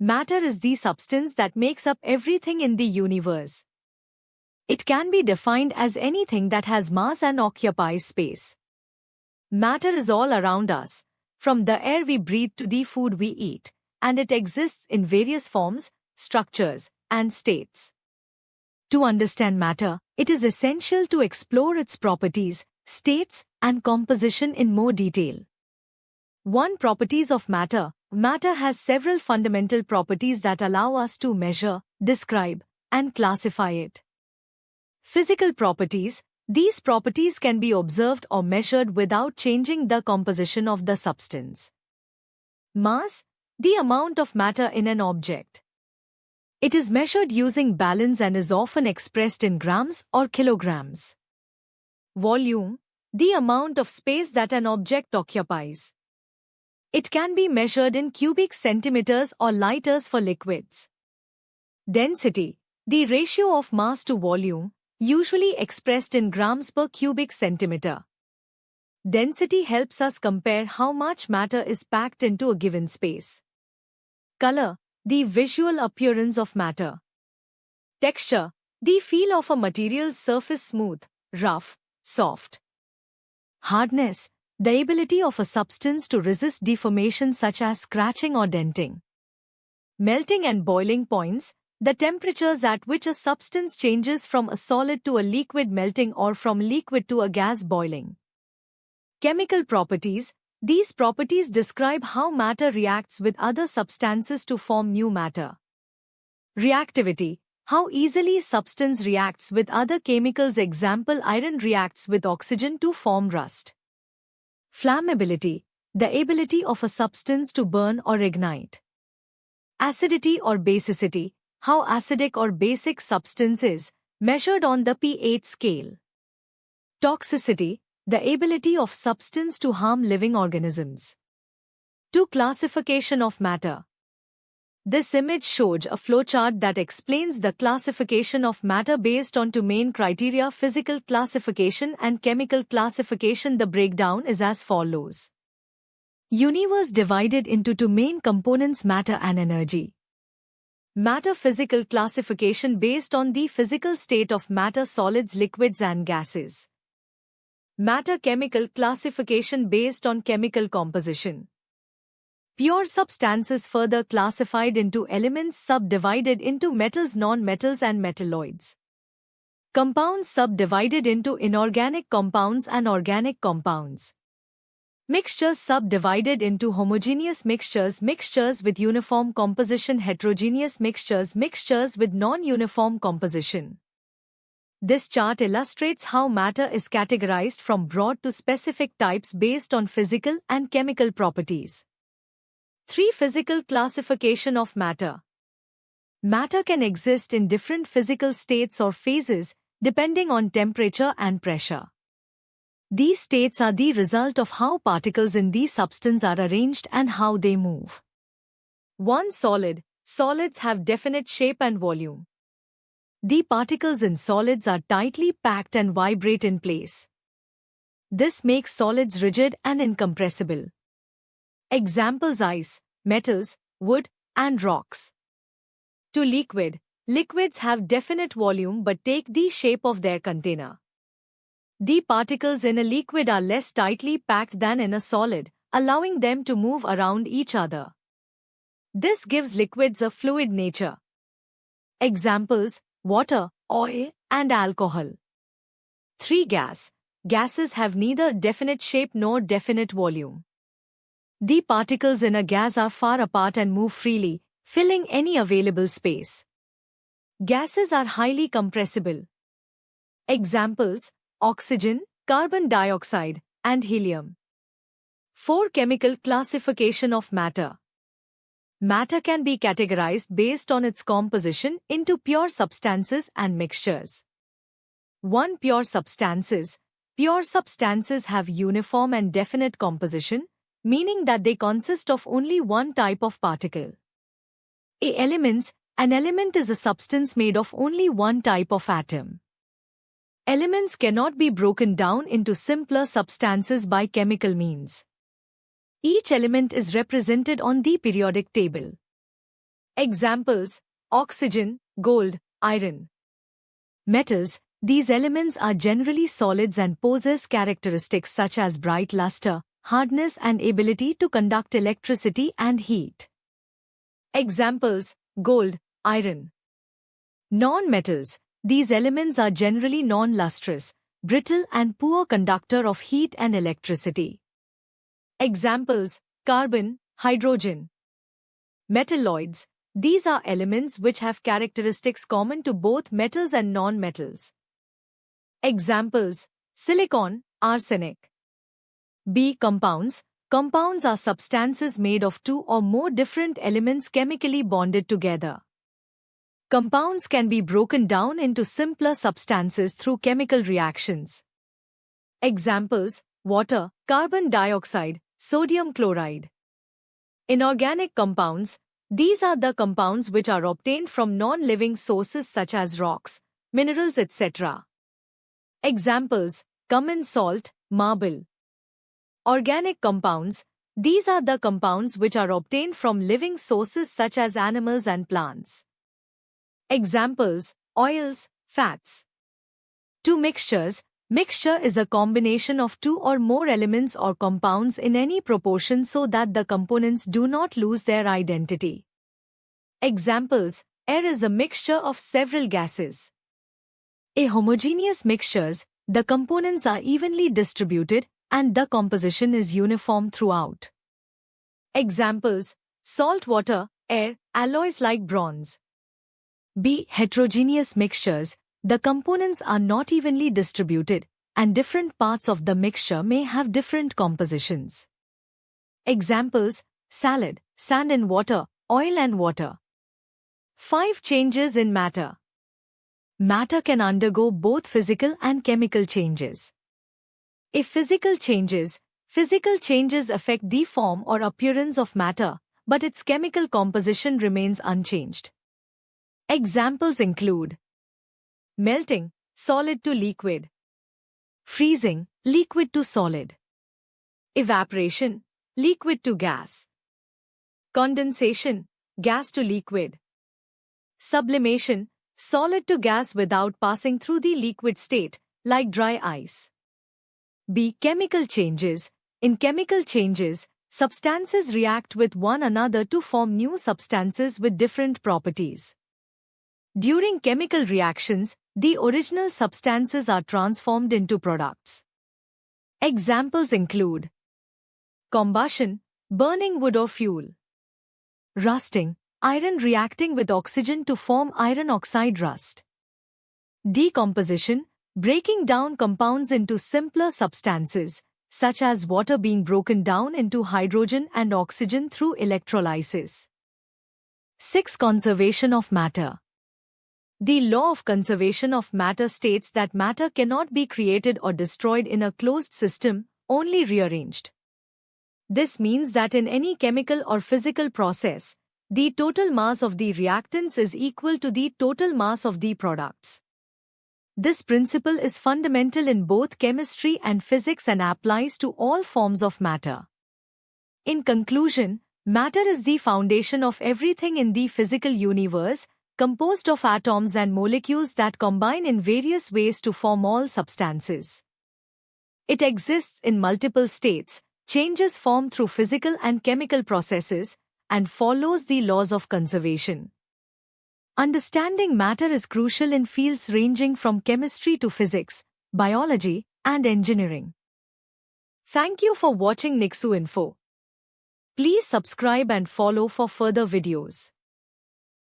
Matter is the substance that makes up everything in the universe. It can be defined as anything that has mass and occupies space. Matter is all around us, from the air we breathe to the food we eat, and it exists in various forms, structures, and states. To understand matter, it is essential to explore its properties, states, and composition in more detail. 1. Properties of matter. Matter has several fundamental properties that allow us to measure, describe, and classify it. Physical properties. These properties can be observed or measured without changing the composition of the substance. Mass. The amount of matter in an object. It is measured using balance and is often expressed in grams or kilograms. Volume. The amount of space that an object occupies. It can be measured in cubic centimeters or liters for liquids. Density. The ratio of mass to volume, usually expressed in grams per cubic centimeter. Density helps us compare how much matter is packed into a given space. Color. The visual appearance of matter. Texture. The feel of a material's surface smooth, rough, soft. Hardness. The ability of a substance to resist deformation such as scratching or denting. Melting and boiling points. The temperatures at which a substance changes from a solid to a liquid melting or from liquid to a gas boiling. Chemical properties. These properties describe how matter reacts with other substances to form new matter. Reactivity. How easily a substance reacts with other chemicals. Example, iron reacts with oxygen to form rust. Flammability. The ability of a substance to burn or ignite. Acidity or basicity. How acidic or basic substance is, measured on the pH scale. Toxicity. The ability of substance to harm living organisms. 2. Classification of matter. This image shows a flowchart that explains the classification of matter based on two main criteria: physical classification and chemical classification. The breakdown is as follows. Universe divided into two main components: matter and energy. Matter physical classification based on the physical state of matter: solids, liquids, and gases. Matter chemical classification based on chemical composition. Pure substances further classified into elements subdivided into metals, non-metals, and metalloids. Compounds subdivided into inorganic compounds and organic compounds. Mixtures subdivided into homogeneous mixtures, mixtures with uniform composition, heterogeneous mixtures, mixtures with non-uniform composition. This chart illustrates how matter is categorized from broad to specific types based on physical and chemical properties. 3. Physical classification of matter. Matter can exist in different physical states or phases, depending on temperature and pressure. These states are the result of how particles in the substance are arranged and how they move. 1. Solid. Solids have definite shape and volume. The particles in solids are tightly packed and vibrate in place. This makes solids rigid and incompressible. Examples: ice, metals, wood, and rocks. 2. Liquid. Liquids have definite volume but take the shape of their container. The particles in a liquid are less tightly packed than in a solid, allowing them to move around each other. This gives liquids a fluid nature. Examples: water, oil, and alcohol. 3. Gas. Gases have neither definite shape nor definite volume. The particles in a gas are far apart and move freely, filling any available space. Gases are highly compressible. Examples: oxygen, carbon dioxide, and helium. 4. Chemical classification of matter. Matter can be categorized based on its composition into pure substances and mixtures. 1. Pure substances. Pure substances have uniform and definite composition, meaning that they consist of only one type of particle. Elements. An element is a substance made of only one type of atom. Elements cannot be broken down into simpler substances by chemical means. Each element is represented on the periodic table. Examples: oxygen, gold, iron. Metals. These elements are generally solids and possess characteristics such as bright luster, hardness and ability to conduct electricity and heat. Examples: gold, iron. Non-metals. These elements are generally non-lustrous, brittle and poor conductor of heat and electricity. Examples: carbon, hydrogen. Metalloids. These are elements which have characteristics common to both metals and non-metals. Examples: silicon, arsenic. B. Compounds. Compounds are substances made of two or more different elements chemically bonded together. Compounds can be broken down into simpler substances through chemical reactions. Examples: water, carbon dioxide, sodium chloride. Inorganic compounds. These are the compounds which are obtained from non-living sources such as rocks, minerals, etc. Examples: common salt, marble. Organic compounds. These are the compounds which are obtained from living sources such as animals and plants. Examples: oils, fats. 2 mixtures. Mixture is a combination of two or more elements or compounds in any proportion so that the components do not lose their identity. Examples: air is a mixture of several gases. A homogeneous mixtures, the components are evenly distributed and the composition is uniform throughout. Examples: salt water, air, alloys like bronze. B. Heterogeneous mixtures. The components are not evenly distributed, and different parts of the mixture may have different compositions. Examples: salad, sand and water, oil and water. 5 changes in matter. Matter can undergo both physical and chemical changes. If physical changes affect the form or appearance of matter, but its chemical composition remains unchanged. Examples include melting, solid to liquid. Freezing, liquid to solid. Evaporation, liquid to gas. Condensation, gas to liquid. Sublimation, solid to gas without passing through the liquid state, like dry ice. B. Chemical changes. In chemical changes, substances react with one another to form new substances with different properties. During chemical reactions, the original substances are transformed into products. Examples include combustion, burning wood or fuel. Rusting, iron reacting with oxygen to form iron oxide rust. Decomposition, breaking down compounds into simpler substances, such as water being broken down into hydrogen and oxygen through electrolysis. 6. Conservation of matter. The law of conservation of matter states that matter cannot be created or destroyed in a closed system, only rearranged. This means that in any chemical or physical process, the total mass of the reactants is equal to the total mass of the products. This principle is fundamental in both chemistry and physics and applies to all forms of matter. In conclusion, matter is the foundation of everything in the physical universe, composed of atoms and molecules that combine in various ways to form all substances. It exists in multiple states, changes form through physical and chemical processes, and follows the laws of conservation. Understanding matter is crucial in fields ranging from chemistry to physics, biology, and engineering. Thank you for watching NikSuu Info. Please subscribe and follow for further videos.